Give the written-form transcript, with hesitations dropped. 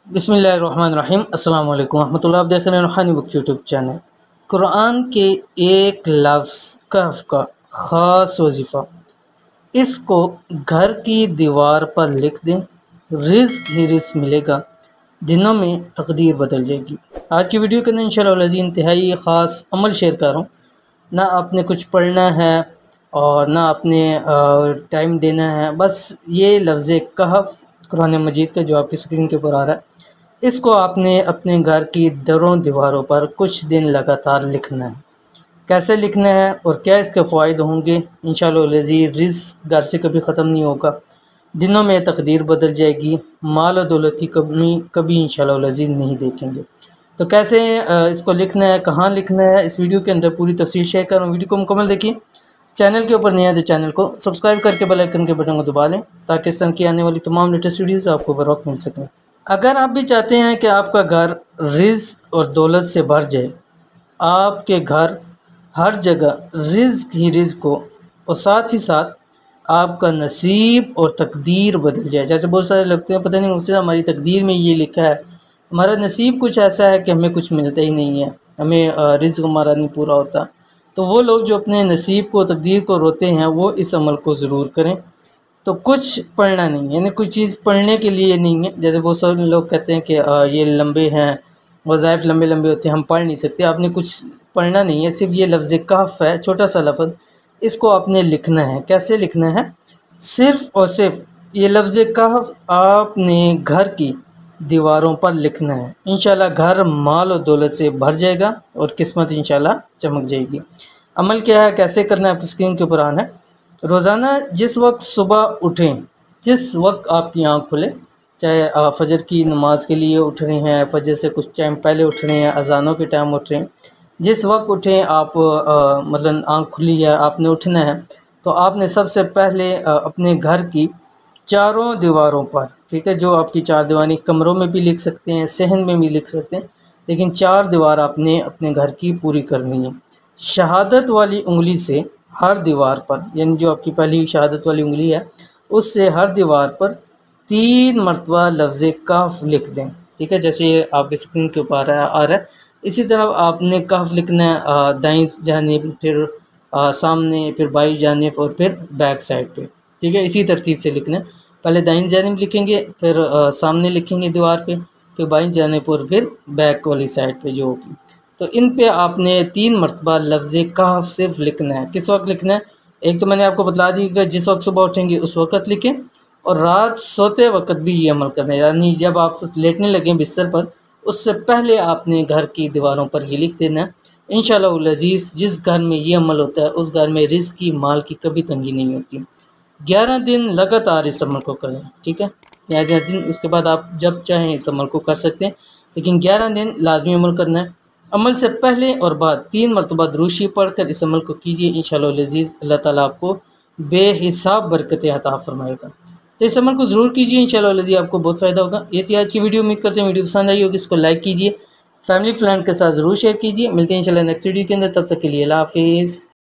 बिस्मिल्लाहिर्रहमानिर्रहीम। अस्सलाम वालेकुम रहमतुल्लाह। आप देख रहे हैं रूहानी बुक यूट्यूब चैनल। कुरान के एक लफ्ज़ कहफ का ख़ास वजीफ़ा, इसको घर की दीवार पर लिख दें, रिज़्क ही रिज़्क मिलेगा, दिनों में तकदीर बदल जाएगी। आज की वीडियो के अंदर इंशाअल्लाह इंतहाई ख़ास अमल शेयर कर रहा हूँ। ना आपने कुछ पढ़ना है और ना आपने टाइम देना है, बस ये लफ्ज़ कहफ कुरान मजीद का जो आपकी स्क्रीन के ऊपर आ रहा है, इसको आपने अपने घर की दरों दीवारों पर कुछ दिन लगातार लिखना है। कैसे लिखना है और क्या इसके फ़ायदे होंगे, इंशाअल्लाह रिज़्क घर से कभी ख़त्म नहीं होगा, दिनों में तकदीर बदल जाएगी, माल और दौलत की कमी कभी इंशाअल्लाह नहीं देखेंगे। तो कैसे इसको लिखना है, कहाँ लिखना है, इस वीडियो के अंदर पूरी तफसील शेयर कर रहा हूँ। वीडियो को मुकम्मल देखिए। चैनल के ऊपर नया है तो चैनल को सब्सक्राइब करके बेल आइकन के बटन को दबा लें ताकि इस तरह की आने वाली तमाम लेटेस्ट वीडियोज़ आपको बर वक्त मिल सकें। अगर आप भी चाहते हैं कि आपका घर रिज़्क और दौलत से भर जाए, आपके घर हर जगह रिज़्क ही रिज़्क हो और साथ ही साथ आपका नसीब और तकदीर बदल जाए। जैसे बहुत सारे लगते हैं पता नहीं मुझसे हमारी तकदीर में ये लिखा है, हमारा नसीब कुछ ऐसा है कि हमें कुछ मिलता ही नहीं है, हमें रिज़्क हमारा नहीं पूरा होता। तो वो लोग जो अपने नसीब को तकदीर को रोते हैं वो इस अमल को ज़रूर करें। तो कुछ पढ़ना नहीं है, यानी कोई चीज़ पढ़ने के लिए नहीं है। जैसे बहुत सारे लोग कहते हैं कि ये लंबे हैं, वज़ाइफ लंबे लंबे होते हैं, हम पढ़ नहीं सकते। आपने कुछ पढ़ना नहीं है, सिर्फ ये लफ्ज़ कहफ है, छोटा सा लफ्ज़, इसको आपने लिखना है। कैसे लिखना है? सिर्फ़ और सिर्फ ये लफ्ज़ कहफ आपने घर की दीवारों पर लिखना है। इंशाल्लाह घर माल और दौलत से भर जाएगा और किस्मत इंशाल्लाह चमक जाएगी। अमल क्या है, कैसे करना है, आपकी स्क्रीन के ऊपर आना है। रोज़ाना जिस वक्त सुबह उठें, जिस वक्त आपकी आँख खुले, चाहे फजर की नमाज के लिए उठ रहे हैं, फजर से कुछ टाइम पहले उठ रहे हैं, अजानों के टाइम उठ रहे हैं, जिस वक्त उठें आप मतलब आँख खुली है, आपने उठना है, तो आपने सबसे पहले अपने घर की चारों दीवारों पर, ठीक है, जो आपकी चार दीवारी, कमरों में भी लिख सकते हैं, सहन में भी लिख सकते हैं, लेकिन चार दीवार आपने अपने घर की पूरी करनी है। शहादत वाली उंगली से हर दीवार पर, यानी जो आपकी पहली शहादत वाली उंगली है उससे हर दीवार पर 3 मरतबा लफ्ज़ कहफ लिख दें। ठीक है, जैसे आपके स्क्रीन के ऊपर आ रहा है, इसी तरह आपने कहफ लिखना है दाईं जानिब, फिर सामने, फिर बाईं जानिब और फिर बैक साइड पे। ठीक है, इसी तरतीब से लिखना है। पहले दाईं जानिब लिखेंगे, फिर सामने लिखेंगे दीवार पे, फिर बाईं जानिब और फिर बैक वाली साइड पे जो होगी। तो इन पे आपने 3 मरतबा लफ्ज़ कहफ सिर्फ लिखना है। किस वक्त लिखना है? एक तो मैंने आपको बता दी कि जिस वक्त सुबह उठेंगे उस वक्त लिखें, और रात सोते वक्त भी ये अमल करना है, यानी जब आप लेटने लगें बिस्तर पर उससे पहले आपने घर की दीवारों पर ये लिख देना है। इंशाअल्लाह अज़ीज़ जिस घर में ये अमल होता है उस घर में रिज़्क की, माल की कभी तंगी नहीं होती। 11 दिन लगातार इस अमल को करें। ठीक है, 11 दिन, उसके बाद आप जब चाहें इस अमल को कर सकते हैं, लेकिन 11 दिन लाजमी अमल करना है। अमल से पहले और बाद 3 मरतबा दुरूशी पढ़कर इस अमल को कीजिए। इंशाअल्लाह अज़ीज़ अल्लाह ताला आपको बेहिसाब बरकतें अता फरमाएगा। तो इस अमल को ज़रूर कीजिए, इंशाअल्लाह अज़ीज़ आपको बहुत फ़ायदा होगा। ये थी आज की वीडियो। उम्मीद करते हैं वीडियो पसंद आई होगी। इसको लाइक कीजिए, फैमिली फ्रेंड के साथ ज़रूर शेयर कीजिए। मिलते हैं इंशाअल्लाह नेक्स्ट वीडियो के अंदर, तब तक के लिए अल्लाह हाफ़िज़।